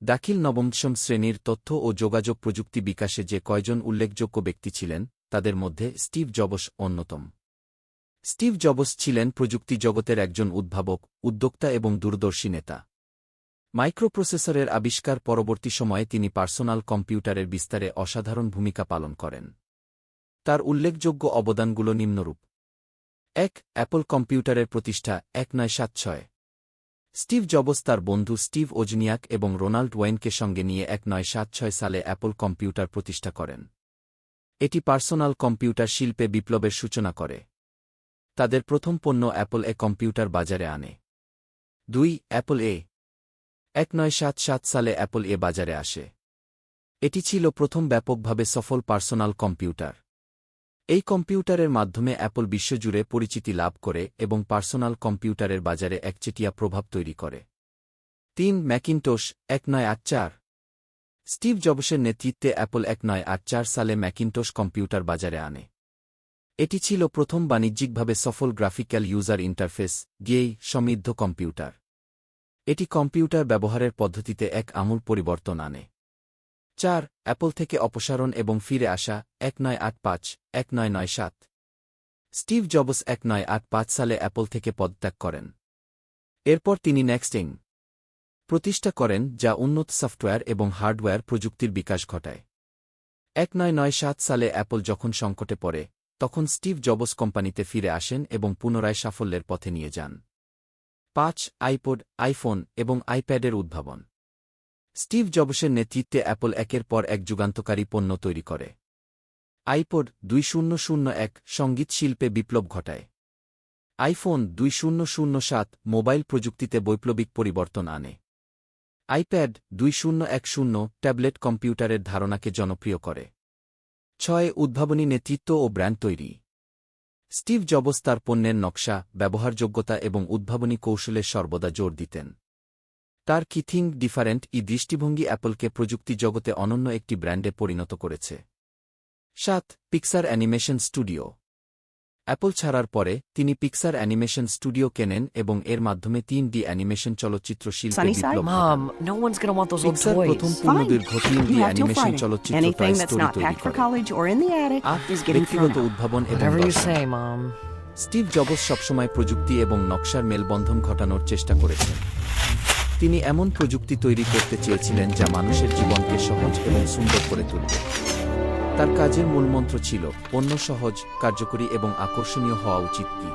দাখিল নবম শ্রেণীর তথ্য ও যোগাযোগ প্রযুক্তি বিকাশে যে কয়জন উল্লেখযোগ্য ব্যক্তি ছিলেন, তাদের মধ্যে স্টিভ জবস অন্যতম। স্টিভ জবস ছিলেন প্রযুক্তি জগতের একজন উদ্ভাবক, উদ্যোক্তা এবং দূরদর্শী নেতা। মাইক্রোপ্রসেসরের আবিষ্কার পরবর্তী সময়ে তিনি পার্সোনাল কম্পিউটারের বিস্তারে অসাধারণ ভূমিকা পালন করেন। তার উল্লেখযোগ্য অবদানগুলো নিম্নরূপ: ১. অ্যাপল কম্পিউটারের প্রতিষ্ঠা 1976। স্টিভ জবস তার বন্ধু স্টিভ ওজনিয়াক এবং রোনাল্ড ওয়েনকে সঙ্গে নিয়ে 1976 সালে অ্যাপল কম্পিউটার প্রতিষ্ঠা করেন। এটি পার্সোনাল কম্পিউটার শিল্পে বিপ্লবের সূচনা করে। তাদের প্রথম পণ্য অ্যাপল এ কম্পিউটার বাজারে আনে। ২. অ্যাপল এ 1977 সালে অ্যাপল এ বাজারে আসে। এটি ছিল প্রথম ব্যাপকভাবে সফল পার্সোনাল কম্পিউটার। এই কম্পিউটারের মাধ্যমে অ্যাপল বিশ্বজুড়ে পরিচিতি লাভ করে এবং পার্সোনাল কম্পিউটারের বাজারে একচেটিয়া প্রভাব তৈরি করে। ৩. ম্যাকিনটোশ 1984। স্টিভ জবসের নেতৃত্বে অ্যাপল 1984 সালে ম্যাকিনটোশ কম্পিউটার বাজারে আনে। এটি ছিল প্রথম বাণিজ্যিকভাবে সফল গ্রাফিক্যাল ইউজার ইন্টারফেস গেই সমৃদ্ধ কম্পিউটার। এটি কম্পিউটার ব্যবহারের পদ্ধতিতে এক আমূল পরিবর্তন আনে। ৪. অ্যাপল থেকে অপসারণ এবং ফিরে আসা 1985-1997। স্টিভ জবস 1985 সালে অ্যাপল থেকে পদত্যাগ করেন। এরপর তিনি নেক্সটিং প্রতিষ্ঠা করেন, যা উন্নত সফটওয়্যার এবং হার্ডওয়্যার প্রযুক্তির বিকাশ ঘটায়। 1997 সালে অ্যাপল যখন সংকটে পড়ে, তখন স্টিভ জবস কোম্পানিতে ফিরে আসেন এবং পুনরায় সাফল্যের পথে নিয়ে যান। ৫. আইপড, আইফোন এবং আইপ্যাডের উদ্ভাবন। স্টিভ জবসের নেতৃত্বে অ্যাপল একের পর এক যুগান্তকারী পণ্য তৈরি করে। আইপড 2001 সঙ্গীত শিল্পে বিপ্লব ঘটায়। আইফোন 2007 মোবাইল প্রযুক্তিতে বৈপ্লবিক পরিবর্তন আনে। আইপ্যাড 2010 ট্যাবলেট কম্পিউটারের ধারণাকে জনপ্রিয় করে। ৬. উদ্ভাবনী নেতৃত্ব ও ব্র্যান্ড তৈরি। স্টিভ জবস তার পণ্যের নকশা, ব্যবহারযোগ্যতা এবং উদ্ভাবনী কৌশলে সর্বদা জোর দিতেন। তার থিঙ্ক ডিফারেন্ট দৃষ্টিভঙ্গি অ্যাপলকে প্রযুক্তি জগতে অনন্য একটি ব্র্যান্ডে পরিণত করেছে। ৭. Pixar animation studio. অ্যাপল ছাড়ার পরে তিনি পিক্সার অ্যানিমেশন স্টুডিও কেনেন এবং এর মাধ্যমে 3D অ্যানিমেশন চলচ্চিত্র শিল্পে বিপ্লব ঘটান। পিক্সার প্রথম পূর্ণদৈর্ঘ্য 3D অ্যানিমেশন চলচ্চিত্র টয় স্টোরি তৈরি করে। ৮. ব্যক্তিগত উদ্ভাবন এবং দর্শন। স্টিভ জবস সবসময় প্রযুক্তি এবং নকশার মেলবন্ধন ঘটানোর চেষ্টা করেছেন। তিনি এমন প্রযুক্তি তৈরি করতে চেয়েছিলেন যা মানুষের জীবনকে সহজ এবং সুন্দর করে তুলবে। তার কাজের মূলমন্ত্র ছিল, পণ্য সহজ, কার্যকরী এবং আকর্ষণীয় হওয়া উচিত কি।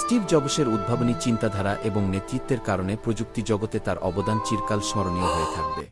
স্টিভ জবসের উদ্ভাবনী চিন্তাধারা এবং নেতৃত্বের কারণে প্রযুক্তি জগতে তার অবদান চিরকাল স্মরণীয় হয়ে থাকবে।